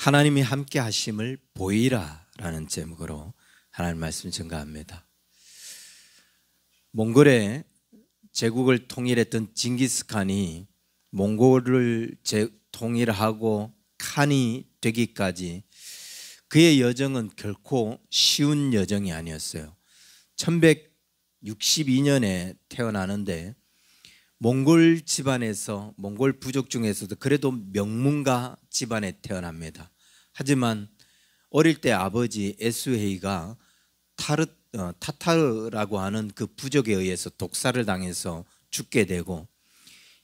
하나님이 함께 하심을 보이라 라는 제목으로 하나님 말씀 전가합니다. 몽골의 제국을 통일했던 징기스칸이 몽골을 통일하고 칸이 되기까지 그의 여정은 결코 쉬운 여정이 아니었어요. 1162년에 태어나는데 몽골 집안에서, 몽골 부족 중에서도 그래도 명문가 집안에 태어납니다. 하지만 어릴 때 아버지 에수헤이가 타타르라고 하는 그 부족에 의해서 독살을 당해서 죽게 되고,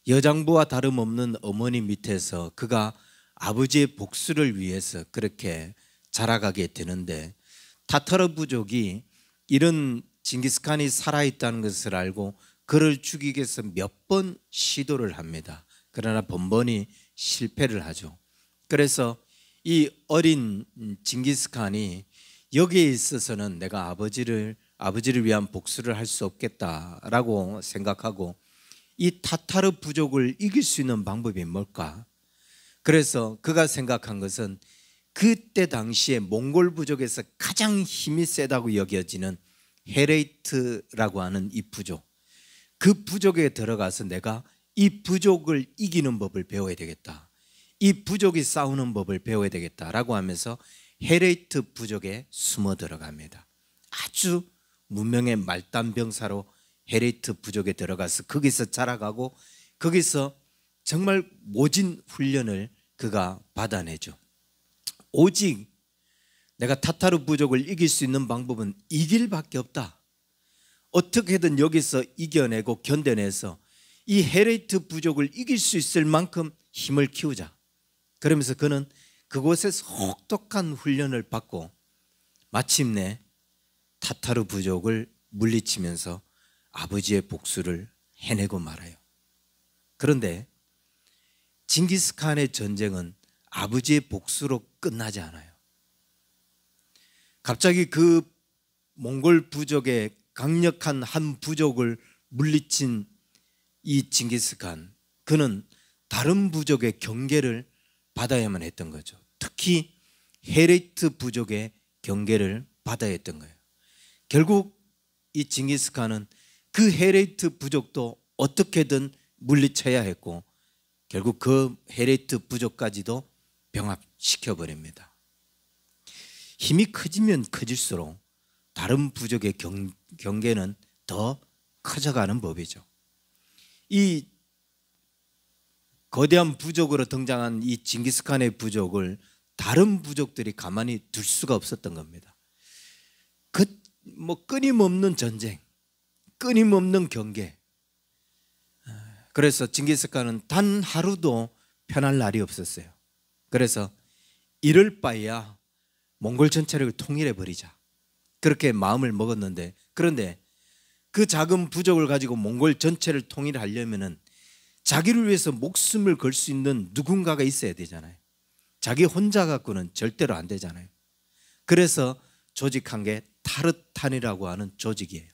여장부와 다름없는 어머니 밑에서 그가 아버지의 복수를 위해서 그렇게 자라가게 되는데, 타타르 부족이 이런 징기스칸이 살아있다는 것을 알고 그를 죽이기 위해서 몇 번 시도를 합니다. 그러나 번번이 실패를 하죠. 그래서 이 어린 징기스칸이 여기에 있어서는 내가 아버지를 위한 복수를 할 수 없겠다라고 생각하고, 이 타타르 부족을 이길 수 있는 방법이 뭘까? 그래서 그가 생각한 것은 그때 당시에 몽골 부족에서 가장 힘이 세다고 여겨지는 헤레이트라고 하는 이 부족, 그 부족에 들어가서 내가 이 부족을 이기는 법을 배워야 되겠다, 이 부족이 싸우는 법을 배워야 되겠다라고 하면서 헤레이트 부족에 숨어 들어갑니다. 아주 무명의 말단병사로 헤레이트 부족에 들어가서 거기서 자라가고, 거기서 정말 모진 훈련을 그가 받아내죠. 오직 내가 타타르 부족을 이길 수 있는 방법은 이 길밖에 없다. 어떻게든 여기서 이겨내고 견뎌내서 이 헤레이트 부족을 이길 수 있을 만큼 힘을 키우자. 그러면서 그는 그곳에서 혹독한 훈련을 받고 마침내 타타르 부족을 물리치면서 아버지의 복수를 해내고 말아요. 그런데 징기스칸의 전쟁은 아버지의 복수로 끝나지 않아요. 갑자기 그 몽골 부족의 강력한 한 부족을 물리친 이 징기스칸, 그는 다른 부족의 경계를 받아야만 했던 거죠. 특히 헤레이트 부족의 경계를 받아야 했던 거예요. 결국 이 징기스칸은 그 헤레이트 부족도 어떻게든 물리쳐야 했고, 결국 그 헤레이트 부족까지도 병합시켜버립니다. 힘이 커지면 커질수록 다른 부족의 경계는 더 커져가는 법이죠. 이 거대한 부족으로 등장한 이 징기스칸의 부족을 다른 부족들이 가만히 둘 수가 없었던 겁니다. 끊임없는 전쟁, 끊임없는 경계. 그래서 징기스칸은 단 하루도 편할 날이 없었어요. 그래서 이럴 바에야 몽골 전체를 통일해 버리자, 그렇게 마음을 먹었는데, 그런데 그 작은 부족을 가지고 몽골 전체를 통일하려면은 자기를 위해서 목숨을 걸 수 있는 누군가가 있어야 되잖아요. 자기 혼자 갖고는 절대로 안 되잖아요. 그래서 조직한 게 타르탄이라고 하는 조직이에요.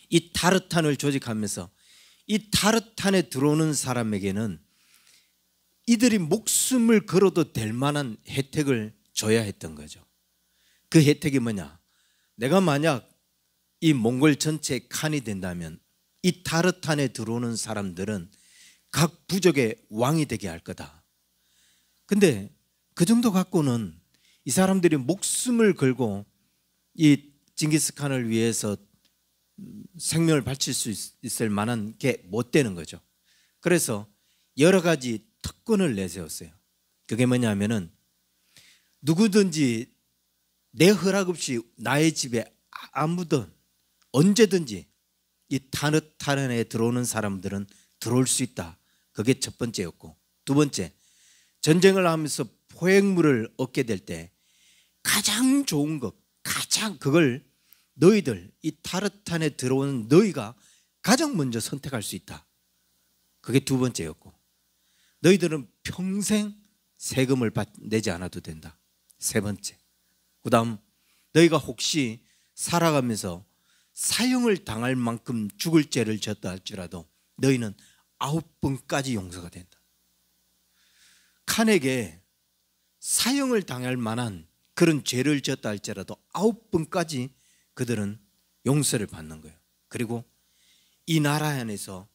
이 타르탄을 조직하면서 이 타르탄에 들어오는 사람에게는 이들이 목숨을 걸어도 될 만한 혜택을 줘야 했던 거죠. 그 혜택이 뭐냐? 내가 만약 이 몽골 전체의 칸이 된다면 이 타르탄에 들어오는 사람들은 각 부족의 왕이 되게 할 거다. 근데 그 정도 갖고는 이 사람들이 목숨을 걸고 이 징기스칸을 위해서 생명을 바칠 수 있을 만한 게 못 되는 거죠. 그래서 여러 가지 특권을 내세웠어요. 그게 뭐냐면은 누구든지 내 허락 없이 나의 집에 아무든 언제든지 이 타르탄에 들어오는 사람들은 들어올 수 있다. 그게 첫 번째였고, 두 번째, 전쟁을 하면서 포획물을 얻게 될 때 가장 좋은 것, 그걸 너희들, 이 타르탄에 들어오는 너희가 가장 먼저 선택할 수 있다. 그게 두 번째였고, 너희들은 평생 세금을 내지 않아도 된다. 세 번째, 그 다음 너희가 혹시 살아가면서 사형을 당할 만큼 죽을 죄를 졌다 할지라도 너희는 9번까지 용서가 된다. 칸에게 사형을 당할 만한 그런 죄를 지었다 할지라도 9번까지 그들은 용서를 받는 거예요. 그리고 이 나라 안에서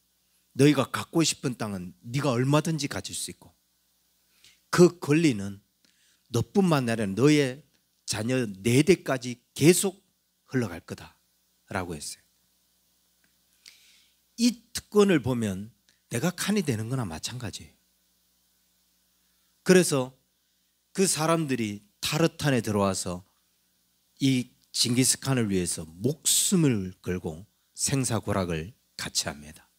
너희가 갖고 싶은 땅은 네가 얼마든지 가질 수 있고 그 권리는 너뿐만 아니라 너의 자녀 4대까지 계속 흘러갈 거다라고 했어요. 이 특권을 보면 내가 칸이 되는 거나 마찬가지예요. 그래서 그 사람들이 타르탄에 들어와서 이 징기스칸을 위해서 목숨을 걸고 생사고락을 같이 합니다.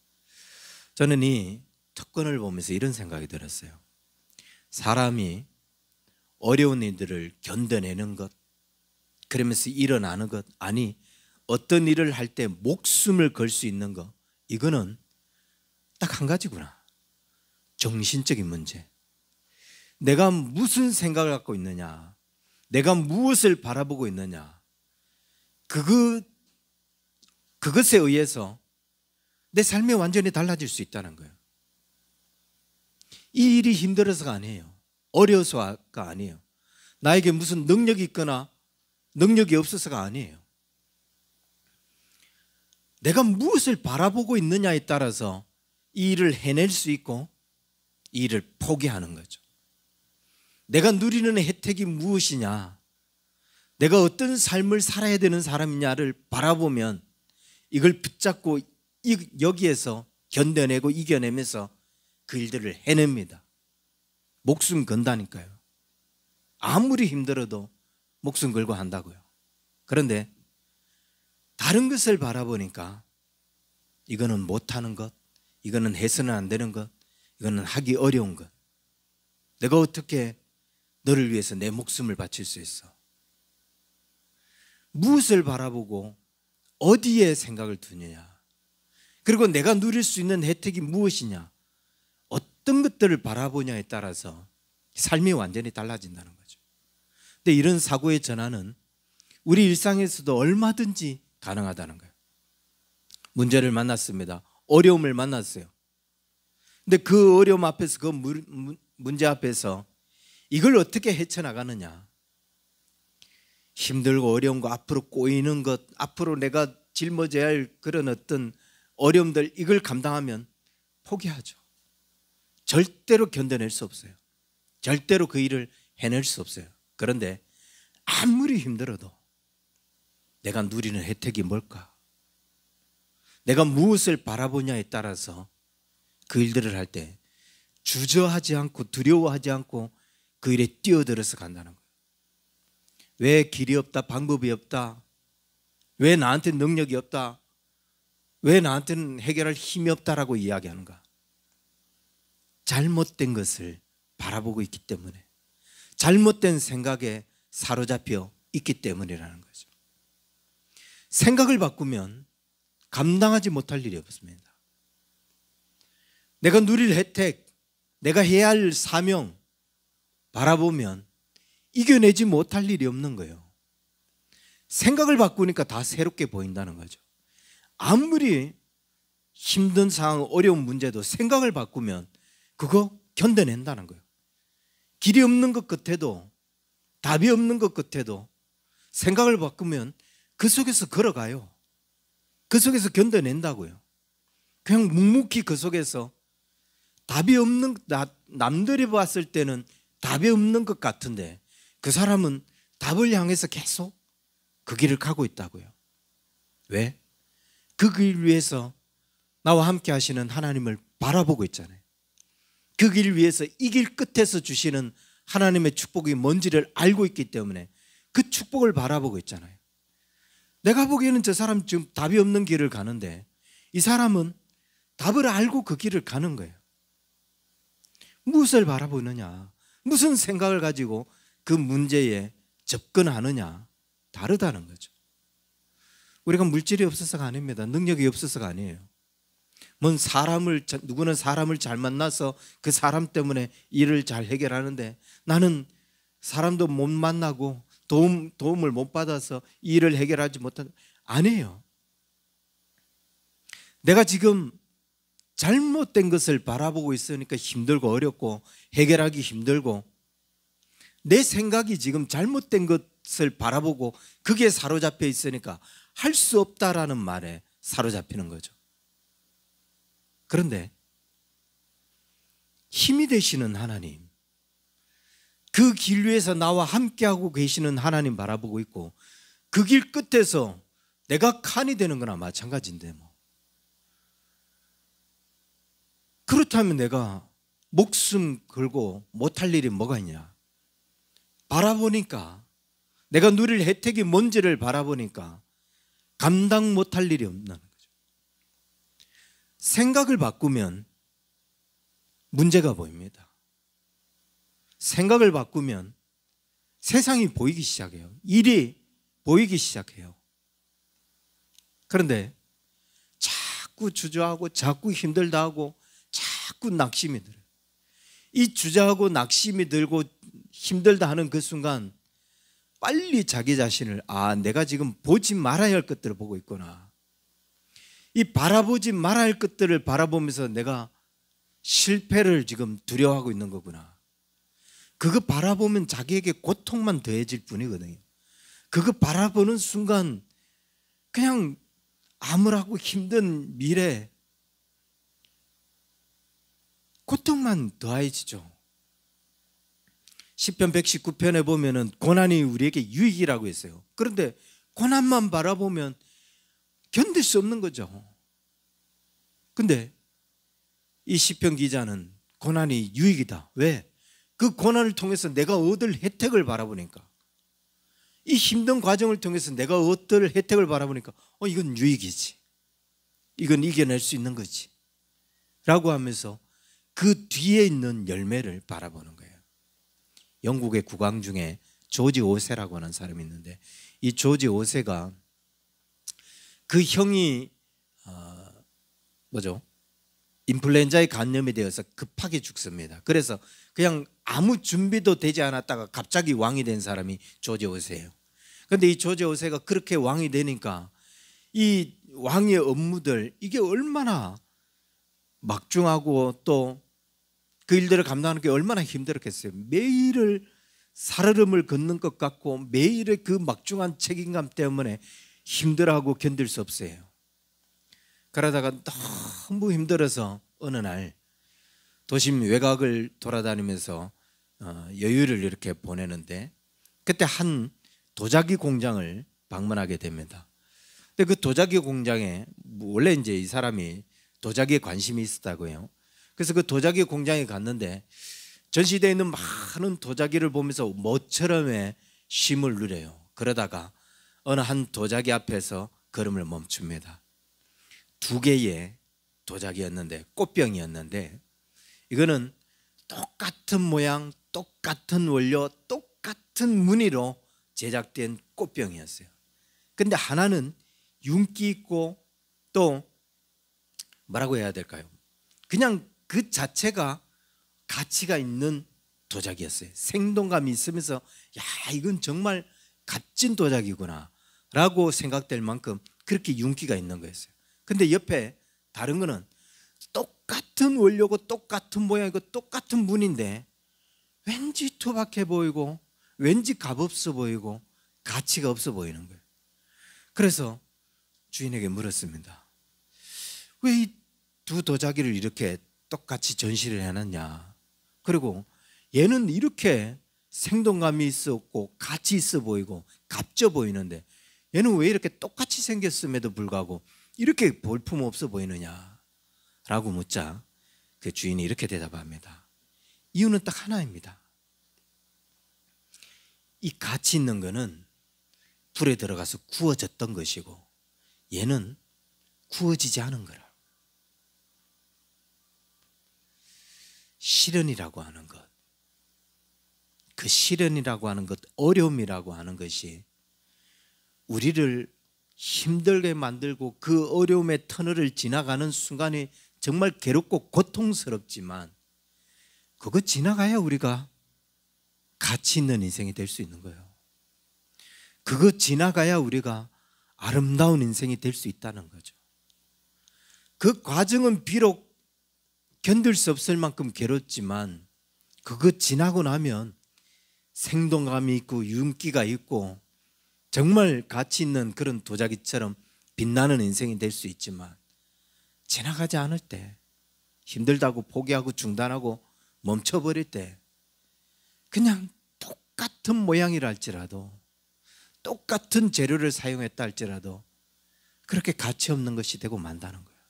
저는 이 특권을 보면서 이런 생각이 들었어요. 사람이 어려운 일들을 견뎌내는 것, 그러면서 일어나는 것, 아니 어떤 일을 할 때 목숨을 걸 수 있는 것, 이거는 딱 한 가지구나. 정신적인 문제. 내가 무슨 생각을 갖고 있느냐, 내가 무엇을 바라보고 있느냐, 그것에 의해서 내 삶이 완전히 달라질 수 있다는 거예요. 이 일이 힘들어서가 아니에요. 어려워서가 아니에요. 나에게 무슨 능력이 있거나 능력이 없어서가 아니에요. 내가 무엇을 바라보고 있느냐에 따라서 이 일을 해낼 수 있고 이 일을 포기하는 거죠. 내가 누리는 혜택이 무엇이냐, 내가 어떤 삶을 살아야 되는 사람이냐를 바라보면 이걸 붙잡고 여기에서 견뎌내고 이겨내면서 그 일들을 해냅니다. 목숨 건다니까요. 아무리 힘들어도 목숨 걸고 한다고요. 그런데 다른 것을 바라보니까 이거는 못하는 것, 이거는 해서는 안 되는 것, 이거는 하기 어려운 것, 내가 어떻게 너를 위해서 내 목숨을 바칠 수 있어? 무엇을 바라보고 어디에 생각을 두느냐, 그리고 내가 누릴 수 있는 혜택이 무엇이냐, 어떤 것들을 바라보냐에 따라서 삶이 완전히 달라진다는 거죠. 근데 이런 사고의 전환은 우리 일상에서도 얼마든지 가능하다는 거예요. 문제를 만났습니다. 어려움을 만났어요. 근데 그 어려움 앞에서, 그 문제 앞에서 이걸 어떻게 헤쳐나가느냐, 힘들고 어려운 거, 앞으로 꼬이는 것, 앞으로 내가 짊어져야 할 그런 어떤 어려움들, 이걸 감당하면 포기하죠. 절대로 견뎌낼 수 없어요. 절대로 그 일을 해낼 수 없어요. 그런데 아무리 힘들어도 내가 누리는 혜택이 뭘까? 내가 무엇을 바라보냐에 따라서 그 일들을 할 때 주저하지 않고 두려워하지 않고 그 일에 뛰어들어서 간다는 거예요. 왜 길이 없다, 방법이 없다, 왜 나한테 능력이 없다, 왜 나한테는 해결할 힘이 없다라고 이야기하는가? 잘못된 것을 바라보고 있기 때문에, 잘못된 생각에 사로잡혀 있기 때문이라는 거죠. 생각을 바꾸면 감당하지 못할 일이 없습니다. 내가 누릴 혜택, 내가 해야 할 사명 바라보면 이겨내지 못할 일이 없는 거예요. 생각을 바꾸니까 다 새롭게 보인다는 거죠. 아무리 힘든 상황, 어려운 문제도 생각을 바꾸면 그거 견뎌낸다는 거예요. 길이 없는 것 같아도, 답이 없는 것 같아도 생각을 바꾸면 그 속에서 걸어가요. 그 속에서 견뎌낸다고요. 그냥 묵묵히 그 속에서 답이 없는, 남들이 봤을 때는 답이 없는 것 같은데 그 사람은 답을 향해서 계속 그 길을 가고 있다고요. 왜? 그 길 위에서 나와 함께 하시는 하나님을 바라보고 있잖아요. 그 길 위에서 이 길 끝에서 주시는 하나님의 축복이 뭔지를 알고 있기 때문에 그 축복을 바라보고 있잖아요. 내가 보기에는 저 사람 지금 답이 없는 길을 가는데 이 사람은 답을 알고 그 길을 가는 거예요. 무엇을 바라보느냐, 무슨 생각을 가지고 그 문제에 접근하느냐, 다르다는 거죠. 우리가 물질이 없어서가 아닙니다. 능력이 없어서가 아니에요. 누구는 사람을 잘 만나서 그 사람 때문에 일을 잘 해결하는데 나는 사람도 못 만나고 도움을 못 받아서 일을 해결하지 못한다. 아니에요. 내가 지금 잘못된 것을 바라보고 있으니까 힘들고 어렵고 해결하기 힘들고, 내 생각이 지금 잘못된 것을 바라보고 그게 사로잡혀 있으니까 할 수 없다라는 말에 사로잡히는 거죠. 그런데 힘이 되시는 하나님, 그 길 위에서 나와 함께하고 계시는 하나님 바라보고 있고, 그 길 끝에서 내가 칸이 되는 거나 마찬가지인데 뭐. 그렇다면 내가 목숨 걸고 못할 일이 뭐가 있냐? 바라보니까, 내가 누릴 혜택이 뭔지를 바라보니까 감당 못할 일이 없는 거죠. 생각을 바꾸면 문제가 보입니다. 생각을 바꾸면 세상이 보이기 시작해요. 일이 보이기 시작해요. 그런데 자꾸 주저하고 자꾸 힘들다 하고 자꾸 낙심이 들어요. 이 주저하고 낙심이 들고 힘들다 하는 그 순간 빨리 자기 자신을, 내가 지금 보지 말아야 할 것들을 보고 있구나. 이 바라보지 말아야 할 것들을 바라보면서 내가 실패를 지금 두려워하고 있는 거구나. 그거 바라보면 자기에게 고통만 더해질 뿐이거든요. 그거 바라보는 순간 그냥 암울하고 힘든 미래, 고통만 더해지죠. 시편 119편에 보면은 고난이 우리에게 유익이라고 했어요. 그런데 고난만 바라보면 견딜 수 없는 거죠. 근데 이 시편 기자는 고난이 유익이다. 왜? 그 고난을 통해서 내가 얻을 혜택을 바라보니까, 이 힘든 과정을 통해서 내가 얻을 혜택을 바라보니까 이건 유익이지, 이건 이겨낼 수 있는 거지 라고 하면서 그 뒤에 있는 열매를 바라보는 거예요. 영국의 국왕 중에 조지 오세라고 하는 사람이 있는데, 이 조지 오세가 그 형이 인플루엔자에 감염이 되어서 급하게 죽습니다. 그래서 그냥 아무 준비도 되지 않았다가 갑자기 왕이 된 사람이 조지 오세예요. 그런데 이 조지 오세가 그렇게 왕이 되니까 이 왕의 업무들, 이게 얼마나 막중하고 또 그 일들을 감당하는 게 얼마나 힘들었겠어요. 매일을 살얼음을 걷는 것 같고 매일의 그 막중한 책임감 때문에 힘들어하고 견딜 수 없어요. 그러다가 너무 힘들어서 어느 날 도심 외곽을 돌아다니면서 여유를 이렇게 보내는데, 그때 한 도자기 공장을 방문하게 됩니다. 근데 그 도자기 공장에 원래 이제 이 사람이 도자기에 관심이 있었다고요. 그래서 그 도자기 공장에 갔는데 전시되어 있는 많은 도자기를 보면서 모처럼의 쉼을 누려요. 그러다가 어느 한 도자기 앞에서 걸음을 멈춥니다. 2개의 도자기였는데, 꽃병이었는데, 이거는 똑같은 모양, 똑같은 원료, 똑같은 무늬로 제작된 꽃병이었어요. 근데 하나는 윤기 있고 또 뭐라고 해야 될까요? 그냥 그 자체가 가치가 있는 도자기였어요. 생동감이 있으면서 이건 정말 값진 도자기구나 라고 생각될 만큼 그렇게 윤기가 있는 거였어요. 근데 옆에 다른 거는 똑같은 원료고 똑같은 모양이고 똑같은 무늬인데 왠지 투박해 보이고 왠지 값없어 보이고 가치가 없어 보이는 거예요. 그래서 주인에게 물었습니다. 왜 이 2 도자기를 이렇게 똑같이 전시를 해놨냐? 그리고 얘는 이렇게 생동감이 있었고 가치 있어 보이고 값져 보이는데 얘는 왜 이렇게 똑같이 생겼음에도 불구하고 이렇게 볼품 없어 보이느냐? 라고 묻자 그 주인이 이렇게 대답합니다. 이유는 딱 하나입니다. 이 가치 있는 거는 불에 들어가서 구워졌던 것이고 얘는 구워지지 않은 거라. 시련이라고 하는 것, 그 시련이라고 하는 것, 어려움이라고 하는 것이 우리를 힘들게 만들고 그 어려움의 터널을 지나가는 순간이 정말 괴롭고 고통스럽지만 그거 지나가야 우리가 가치 있는 인생이 될 수 있는 거예요. 그거 지나가야 우리가 아름다운 인생이 될 수 있다는 거죠. 그 과정은 비록 견딜 수 없을 만큼 괴롭지만 그거 지나고 나면 생동감이 있고 윤기가 있고 정말 가치 있는 그런 도자기처럼 빛나는 인생이 될 수 있지만 지나가지 않을 때, 힘들다고 포기하고 중단하고 멈춰버릴 때 그냥 똑같은 모양이라 할지라도, 똑같은 재료를 사용했다 할지라도 그렇게 가치 없는 것이 되고 만다는 거예요.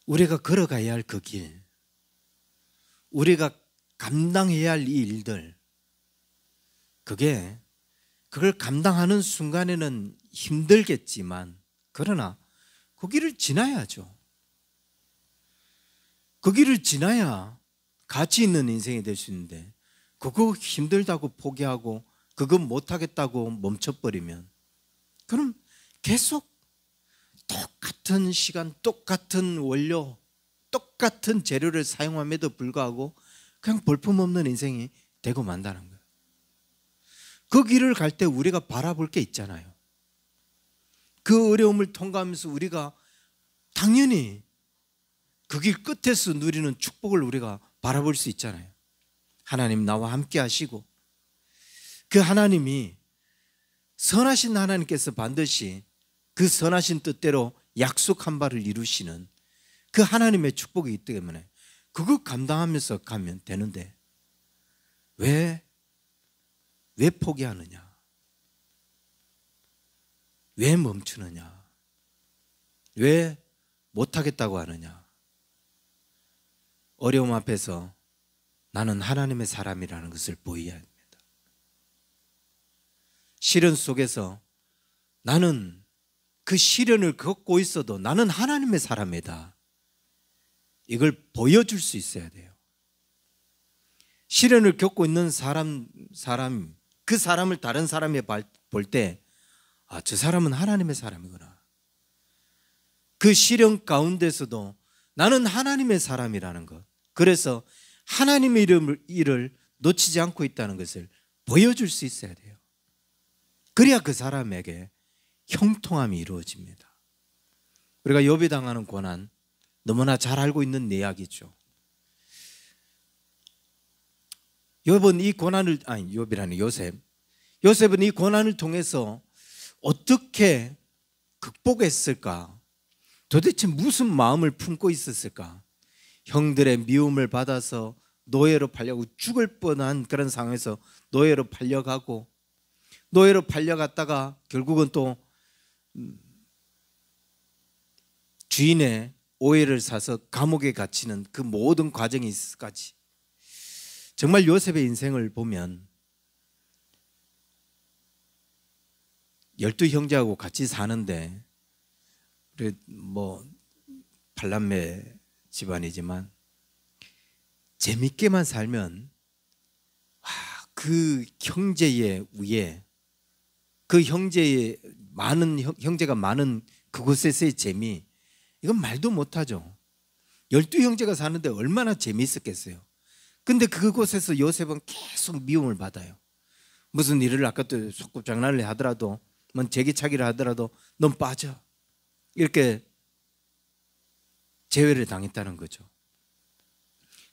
우리가 걸어가야 할 그 길, 우리가 감당해야 할 이 일들, 그걸 감당하는 순간에는 힘들겠지만 그러나 그 길을 지나야죠. 그 길을 지나야 가치 있는 인생이 될 수 있는데, 그거 힘들다고 포기하고 그거 못하겠다고 멈춰버리면 그럼 계속 똑같은 시간, 똑같은 원료, 똑같은 재료를 사용함에도 불구하고 그냥 볼품없는 인생이 되고 만다는 거예요. 그 길을 갈 때 우리가 바라볼 게 있잖아요. 그 어려움을 통과하면서 우리가 당연히 그 길 끝에서 누리는 축복을 우리가 바라볼 수 있잖아요. 하나님 나와 함께 하시고, 그 하나님이 선하신 하나님께서 반드시 그 선하신 뜻대로 약속한 바를 이루시는 그 하나님의 축복이 있기 때문에 그거 감당하면서 가면 되는데 왜 포기하느냐? 왜 멈추느냐? 왜 못하겠다고 하느냐? 어려움 앞에서 나는 하나님의 사람이라는 것을 보여야 합니다. 시련 속에서 나는 그 시련을 겪고 있어도 나는 하나님의 사람이다, 이걸 보여줄 수 있어야 돼요. 시련을 겪고 있는 사람 그 사람을 다른 사람이 볼 때 저 사람은 하나님의 사람이구나. 그 시련 가운데서도 나는 하나님의 사람이라는 것, 그래서 하나님의 일을 놓치지 않고 있다는 것을 보여줄 수 있어야 돼요. 그래야 그 사람에게 형통함이 이루어집니다. 우리가 욥이 당하는 고난 너무나 잘 알고 있는 이야기죠. 욥은 이 고난을, 요셉은 이 고난을 통해서 어떻게 극복했을까? 도대체 무슨 마음을 품고 있었을까? 형들의 미움을 받아서 노예로 팔려고 죽을 뻔한 그런 상황에서 노예로 팔려갔다가 결국은 또 주인의 오해를 사서 감옥에 갇히는 그 모든 과정이까지, 정말 요셉의 인생을 보면 12형제하고 같이 사는데, 팔남매 집안이지만 재밌게만 살면 그 형제의 위에, 그 형제가 많은 그곳에서의 재미, 이건 말도 못하죠. 12형제가 사는데 얼마나 재미있었겠어요. 근데 그곳에서 요셉은 계속 미움을 받아요. 무슨 일을 아까도 소꿉장난을 하더라도, 제기차기를 하더라도 넌 빠져, 이렇게 제외를 당했다는 거죠.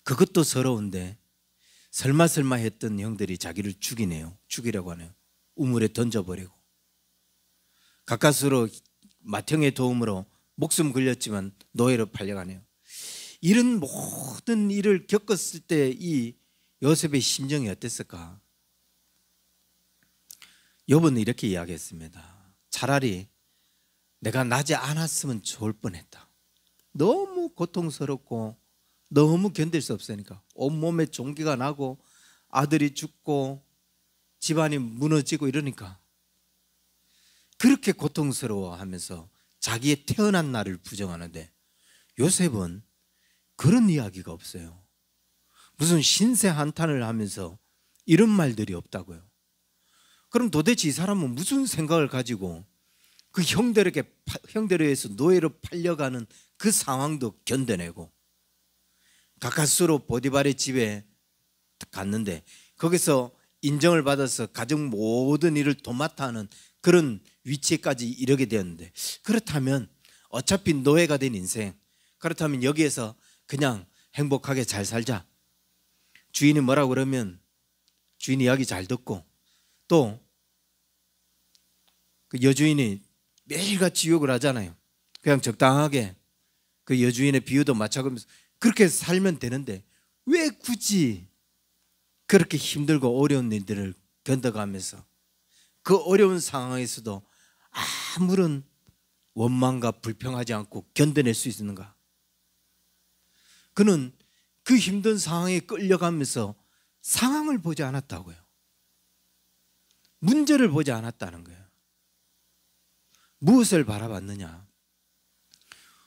그것도 서러운데 설마 했던 형들이 자기를 죽이려고 하네요. 우물에 던져버리고, 가까스로 맏형의 도움으로 목숨 걸렸지만 노예로 팔려가네요. 이런 모든 일을 겪었을 때 이 요셉의 심정이 어땠을까? 욥은 이렇게 이야기했습니다. 차라리 내가 나지 않았으면 좋을 뻔했다. 너무 고통스럽고 너무 견딜 수 없으니까 온몸에 종기가 나고 아들이 죽고 집안이 무너지고 이러니까 그렇게 고통스러워하면서 자기의 태어난 날을 부정하는데, 요셉은 그런 이야기가 없어요. 무슨 신세 한탄을 하면서 이런 말들이 없다고요. 그럼 도대체 이 사람은 무슨 생각을 가지고 그 형들에 의해서 노예로 팔려가는 그 상황도 견뎌내고, 가까스로 보디발의 집에 갔는데 거기서 인정을 받아서 가정 모든 일을 도맡아 하는 그런 위치까지 이르게 되었는데, 그렇다면 어차피 노예가 된 인생, 그렇다면 여기에서 그냥 행복하게 잘 살자, 주인이 뭐라고 그러면 주인 이야기 잘 듣고, 또 그 여주인이 매일같이 욕을 하잖아요. 그냥 적당하게 그 여주인의 비유도 맞춰가면서 그렇게 살면 되는데 왜 굳이 그렇게 힘들고 어려운 일들을 견뎌가면서 그 어려운 상황에서도 아무런 원망과 불평하지 않고 견뎌낼 수 있는가? 그는 그 힘든 상황에 끌려가면서 상황을 보지 않았다고요. 문제를 보지 않았다는 거예요. 무엇을 바라봤느냐?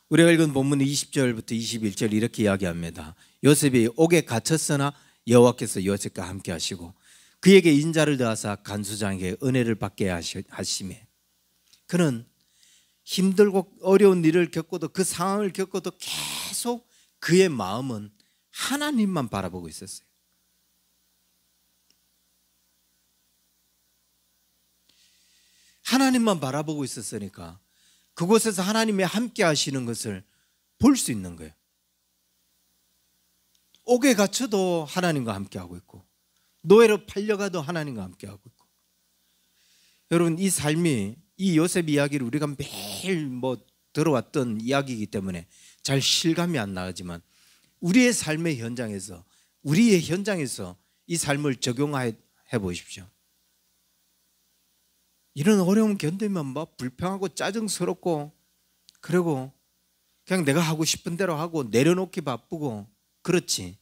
우리가 읽은 본문 20절부터 21절 이렇게 이야기합니다. 요셉이 옥에 갇혔으나 여호와께서 요셉과 함께 하시고 그에게 인자를 더하사 간수장에게 은혜를 받게 하시매, 그는 힘들고 어려운 일을 겪고도 그 상황을 겪고도 계속 그의 마음은 하나님만 바라보고 있었어요. 하나님만 바라보고 있었으니까 그곳에서 하나님이 함께 하시는 것을 볼 수 있는 거예요. 옥에 갇혀도 하나님과 함께 하고 있고 노예로 팔려가도 하나님과 함께 하고 있고. 여러분, 이 삶이, 이 요셉 이야기를 우리가 매일 들어왔던 이야기이기 때문에 잘 실감이 안 나지만 우리의 삶의 현장에서, 우리의 현장에서 이 삶을 적용해 보십시오. 이런 어려움 견디면 막 불평하고 짜증스럽고, 그리고 그냥 내가 하고 싶은 대로 하고 내려놓기 바쁘고, 그렇지.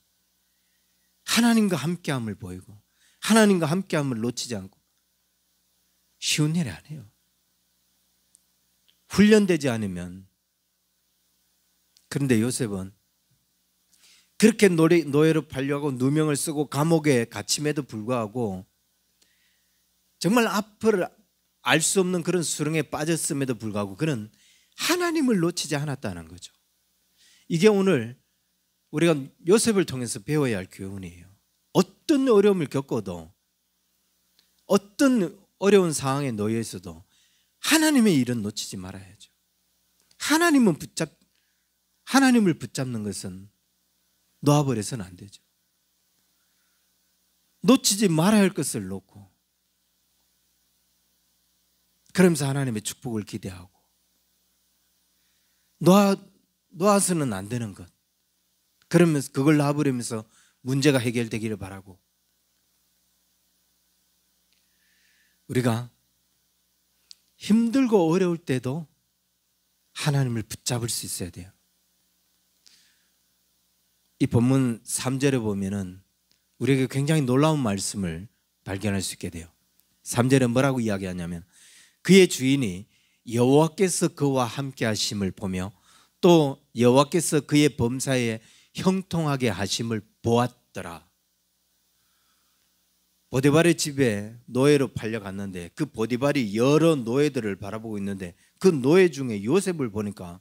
하나님과 함께함을 보이고 하나님과 함께함을 놓치지 않고 쉬운 일이 아니에요. 훈련되지 않으면. 그런데 요셉은 그렇게 노예로 팔려가고 누명을 쓰고 감옥에 갇힘에도 불구하고 정말 앞을 알 수 없는 그런 수렁에 빠졌음에도 불구하고 그는 하나님을 놓치지 않았다는 거죠. 이게 오늘 우리가 요셉을 통해서 배워야 할 교훈이에요. 어떤 어려움을 겪어도, 어떤 어려운 상황에 놓여 있어도 하나님의 일은 놓치지 말아야죠. 하나님을 붙잡는 것은 놓아버려서는 안 되죠. 놓치지 말아야 할 것을 놓고 그러면서 하나님의 축복을 기대하고, 놓아서는 안 되는 것, 그러면서 그걸 놔버리면서 문제가 해결되기를 바라고. 우리가 힘들고 어려울 때도 하나님을 붙잡을 수 있어야 돼요. 이 본문 3절에 보면은 우리에게 굉장히 놀라운 말씀을 발견할 수 있게 돼요. 3절에 뭐라고 이야기하냐면, 그의 주인이 여호와께서 그와 함께 하심을 보며 또 여호와께서 그의 범사에 형통하게 하심을 보았더라. 보디발의 집에 노예로 팔려갔는데 그 보디발이 여러 노예들을 바라보고 있는데 그 노예 중에 요셉을 보니까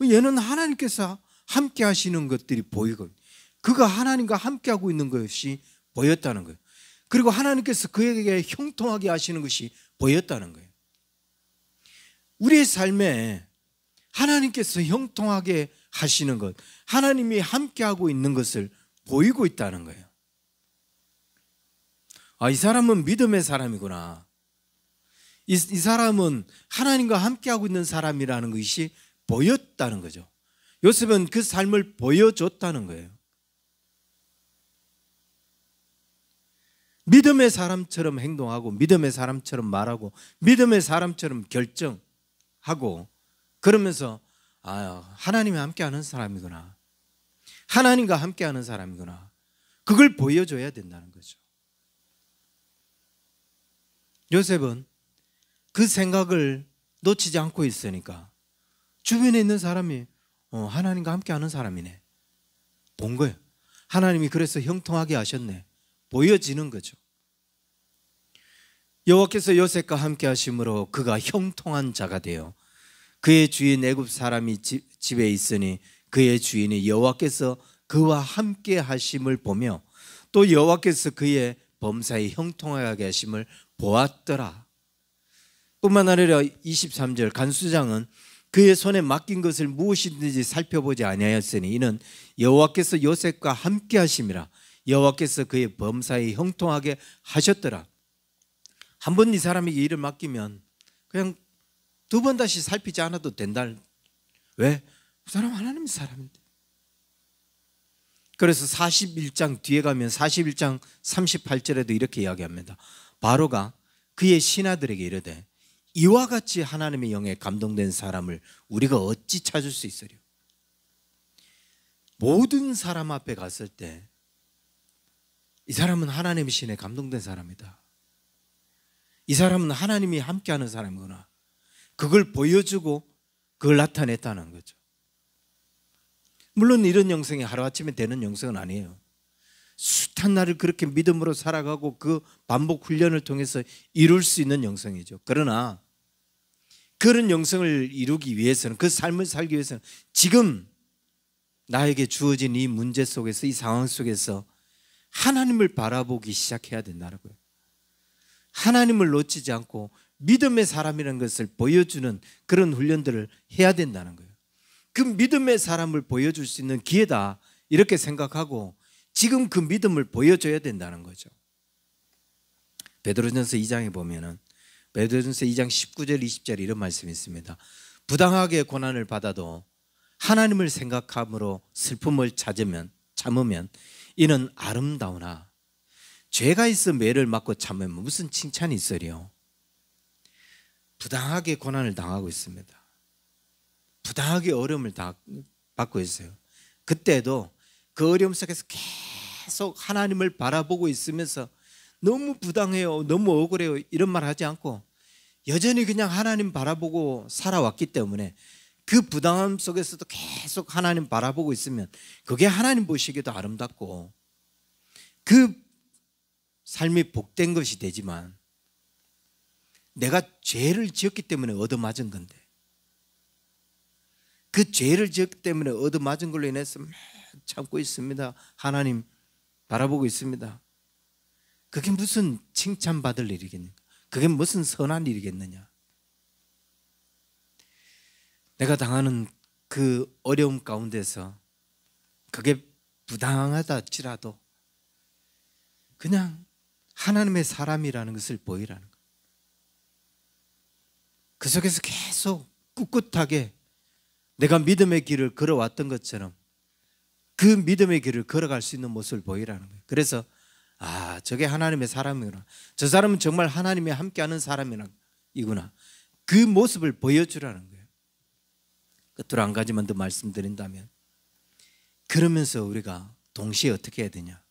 얘는 하나님께서 함께 하시는 것들이 보이고 그가 하나님과 함께 하고 있는 것이 보였다는 거예요. 그리고 하나님께서 그에게 형통하게 하시는 것이 보였다는 거예요. 우리의 삶에 하나님께서 형통하게 하시는 것, 하나님이 함께하고 있는 것을 보이고 있다는 거예요. 이 사람은 믿음의 사람이구나. 이 사람은 하나님과 함께하고 있는 사람이라는 것이 보였다는 거죠. 요셉은 그 삶을 보여줬다는 거예요. 믿음의 사람처럼 행동하고 믿음의 사람처럼 말하고 믿음의 사람처럼 결정하고, 그러면서 하나님이 함께하는 사람이구나, 하나님과 함께하는 사람이구나, 그걸 보여줘야 된다는 거죠. 요셉은 그 생각을 놓치지 않고 있으니까 주변에 있는 사람이 하나님과 함께하는 사람이네, 본 거예요. 하나님이 그래서 형통하게 하셨네, 보여지는 거죠. 여호와께서 요셉과 함께 하심으로 그가 형통한 자가 되어 그의 주인 애굽 사람이 집에 있으니 그의 주인이 여호와께서 그와 함께 하심을 보며 또 여호와께서 그의 범사에 형통하게 하심을 보았더라. 뿐만 아니라 23절, 간수장은 그의 손에 맡긴 것을 무엇이든지 살펴보지 아니하였으니 이는 여호와께서 요셉과 함께 하심이라. 여호와께서 그의 범사에 형통하게 하셨더라. 한 번 이 사람에게 일을 맡기면 그냥 두 번 다시 살피지 않아도 된다. 왜? 그 사람 하나님의 사람인데. 그래서 41장 뒤에 가면 41장 38절에도 이렇게 이야기합니다. 바로가 그의 신하들에게 이르되 이와 같이 하나님의 영에 감동된 사람을 우리가 어찌 찾을 수 있으리요? 모든 사람 앞에 갔을 때 이 사람은 하나님의 신에 감동된 사람이다. 이 사람은 하나님이 함께하는 사람이구나. 그걸 보여주고 그걸 나타냈다는 거죠. 물론 이런 영성이 하루아침에 되는 영성은 아니에요. 숱한 날을 그렇게 믿음으로 살아가고 그 반복 훈련을 통해서 이룰 수 있는 영성이죠. 그러나 그런 영성을 이루기 위해서는, 그 삶을 살기 위해서는 지금 나에게 주어진 이 문제 속에서, 이 상황 속에서 하나님을 바라보기 시작해야 된다는 거예요. 하나님을 놓치지 않고 믿음의 사람이라는 것을 보여주는 그런 훈련들을 해야 된다는 거예요. 그 믿음의 사람을 보여줄 수 있는 기회다 이렇게 생각하고 지금 그 믿음을 보여줘야 된다는 거죠. 베드로전서 2장에 보면은 베드로전서 2장 19절 20절 이런 말씀이 있습니다. 부당하게 고난을 받아도 하나님을 생각함으로 슬픔을 참으면 이는 아름다우나 죄가 있어 매를 맞고 참으면 무슨 칭찬이 있으리요? 부당하게 고난을 당하고 있습니다. 부당하게 어려움을 받고 있어요. 그때도 그 어려움 속에서 계속 하나님을 바라보고 있으면서 너무 부당해요, 너무 억울해요 이런 말 하지 않고 여전히 그냥 하나님 바라보고 살아왔기 때문에 그 부당함 속에서도 계속 하나님 바라보고 있으면 그게 하나님 보시기에도 아름답고 그 삶이 복된 것이 되지만 내가 죄를 지었기 때문에 얻어맞은 건데 그 죄를 지었기 때문에 얻어맞은 걸로 인해서 막 참고 있습니다. 하나님 바라보고 있습니다. 그게 무슨 칭찬받을 일이겠느냐? 그게 무슨 선한 일이겠느냐? 내가 당하는 그 어려움 가운데서 그게 부당하다 할지라도 그냥 하나님의 사람이라는 것을 보이라는 거예요. 그 속에서 계속 꿋꿋하게 내가 믿음의 길을 걸어왔던 것처럼 그 믿음의 길을 걸어갈 수 있는 모습을 보이라는 거예요. 그래서 저게 하나님의 사람이구나. 저 사람은 정말 하나님이 함께하는 사람이구나. 그 모습을 보여주라는 거예요. 끝으로 한 가지만 더 말씀드린다면 그러면서 우리가 동시에 어떻게 해야 되냐?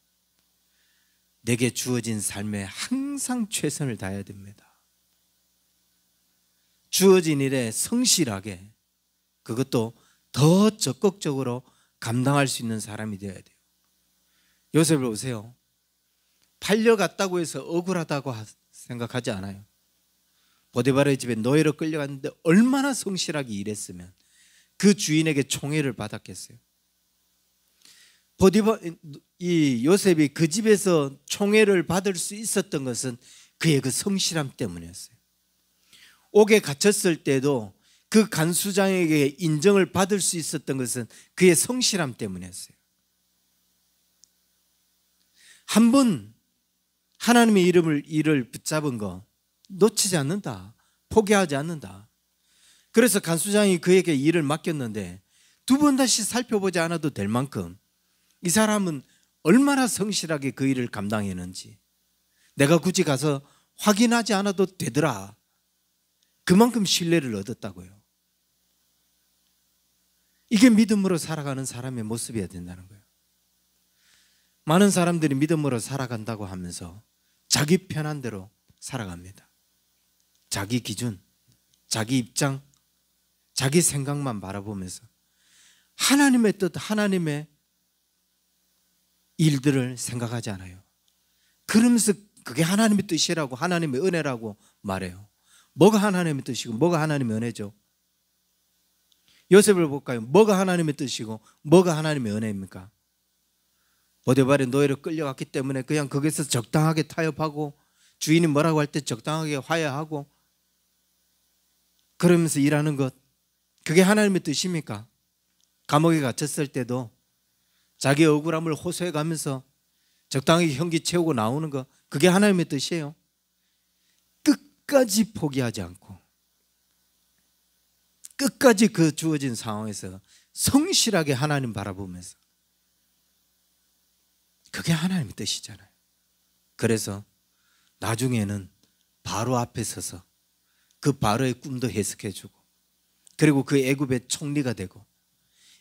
내게 주어진 삶에 항상 최선을 다해야 됩니다. 주어진 일에 성실하게 그것도 더 적극적으로 감당할 수 있는 사람이 되어야 돼요. 요셉을 보세요. 팔려갔다고 해서 억울하다고 생각하지 않아요. 보디바르의 집에 노예로 끌려갔는데 얼마나 성실하게 일했으면 그 주인에게 총애를 받았겠어요. 이 요셉이 그 집에서 총애를 받을 수 있었던 것은 그의 그 성실함 때문이었어요. 옥에 갇혔을 때도 그 간수장에게 인정을 받을 수 있었던 것은 그의 성실함 때문이었어요. 한 번 하나님의 일을 붙잡은 거 놓치지 않는다. 포기하지 않는다. 그래서 간수장이 그에게 일을 맡겼는데 두 번 다시 살펴보지 않아도 될 만큼 이 사람은 얼마나 성실하게 그 일을 감당했는지 내가 굳이 가서 확인하지 않아도 되더라. 그만큼 신뢰를 얻었다고요. 이게 믿음으로 살아가는 사람의 모습이어야 된다는 거예요. 많은 사람들이 믿음으로 살아간다고 하면서 자기 편한 대로 살아갑니다. 자기 기준, 자기 입장, 자기 생각만 바라보면서 하나님의 뜻, 하나님의 일들을 생각하지 않아요. 그러면서 그게 하나님의 뜻이라고, 하나님의 은혜라고 말해요. 뭐가 하나님의 뜻이고 뭐가 하나님의 은혜죠? 요셉을 볼까요? 뭐가 하나님의 뜻이고 뭐가 하나님의 은혜입니까? 보디발의 노예로 끌려갔기 때문에 그냥 거기서 적당하게 타협하고 주인이 뭐라고 할 때 적당하게 화해하고 그러면서 일하는 것, 그게 하나님의 뜻입니까? 감옥에 갇혔을 때도 자기 억울함을 호소해 가면서 적당히 현기 채우고 나오는 거, 그게 하나님의 뜻이에요. 끝까지 포기하지 않고 끝까지 그 주어진 상황에서 성실하게 하나님 바라보면서, 그게 하나님의 뜻이잖아요. 그래서 나중에는 바로 앞에 서서 그 바로의 꿈도 해석해주고, 그리고 그 애굽의 총리가 되고,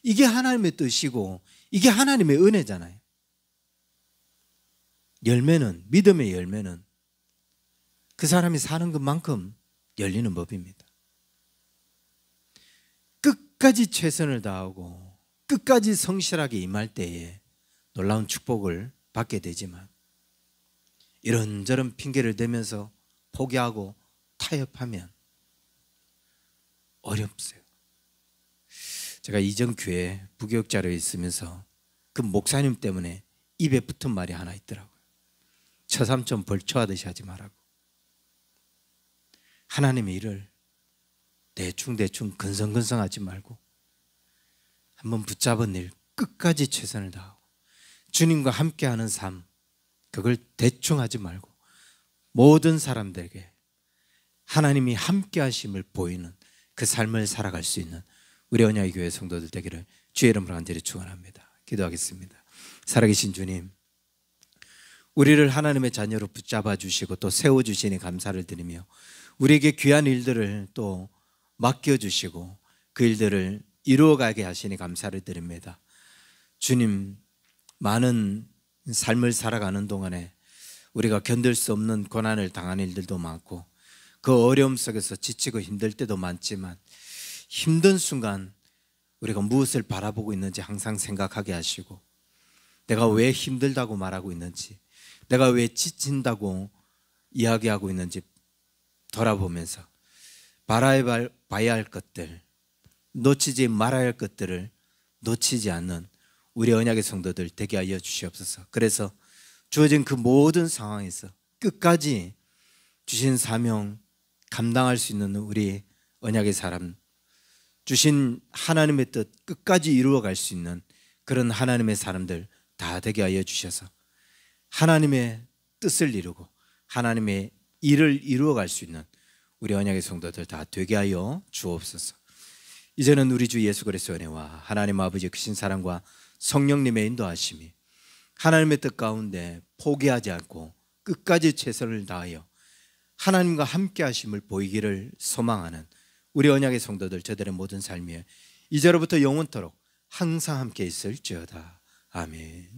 이게 하나님의 뜻이고 이게 하나님의 은혜잖아요. 열매는, 믿음의 열매는 그 사람이 사는 것만큼 열리는 법입니다. 끝까지 최선을 다하고 끝까지 성실하게 임할 때에 놀라운 축복을 받게 되지만, 이런저런 핑계를 대면서 포기하고 타협하면 어렵어요. 제가 이전 교회 부교육자로 있으면서 그 목사님 때문에 입에 붙은 말이 하나 있더라고요. 처삼촌 벌초하듯이 하지 말라고. 하나님의 일을 대충 근성근성하지 말고 한번 붙잡은 일 끝까지 최선을 다하고 주님과 함께하는 삶, 그걸 대충 하지 말고 모든 사람들에게 하나님이 함께하심을 보이는 그 삶을 살아갈 수 있는 우리 언약의 교회 성도들 되기를 주의 이름으로 간절히 축원합니다. 기도하겠습니다. 살아계신 주님, 우리를 하나님의 자녀로 붙잡아 주시고 또 세워주시니 감사를 드리며, 우리에게 귀한 일들을 또 맡겨주시고 그 일들을 이루어가게 하시니 감사를 드립니다. 주님, 많은 삶을 살아가는 동안에 우리가 견딜 수 없는 고난을 당하는 일들도 많고 그 어려움 속에서 지치고 힘들 때도 많지만, 힘든 순간 우리가 무엇을 바라보고 있는지 항상 생각하게 하시고, 내가 왜 힘들다고 말하고 있는지, 내가 왜 지친다고 이야기하고 있는지 돌아보면서 바라봐야 할 것들, 놓치지 말아야 할 것들을 놓치지 않는 우리 언약의 성도들 되게 하여 주시옵소서. 그래서 주어진 그 모든 상황에서 끝까지 주신 사명 감당할 수 있는 우리 언약의 사람, 주신 하나님의 뜻 끝까지 이루어갈 수 있는 그런 하나님의 사람들 다 되게 하여 주셔서 하나님의 뜻을 이루고 하나님의 일을 이루어갈 수 있는 우리 언약의 성도들 다 되게 하여 주옵소서. 이제는 우리 주 예수 그리스도의 은혜와 하나님 아버지의 크신 사랑과 성령님의 인도하심이 하나님의 뜻 가운데 포기하지 않고 끝까지 최선을 다하여 하나님과 함께 하심을 보이기를 소망하는 우리 언약의 성도들 저들의 모든 삶에 이제로부터 영원토록 항상 함께 있을지어다. 아멘.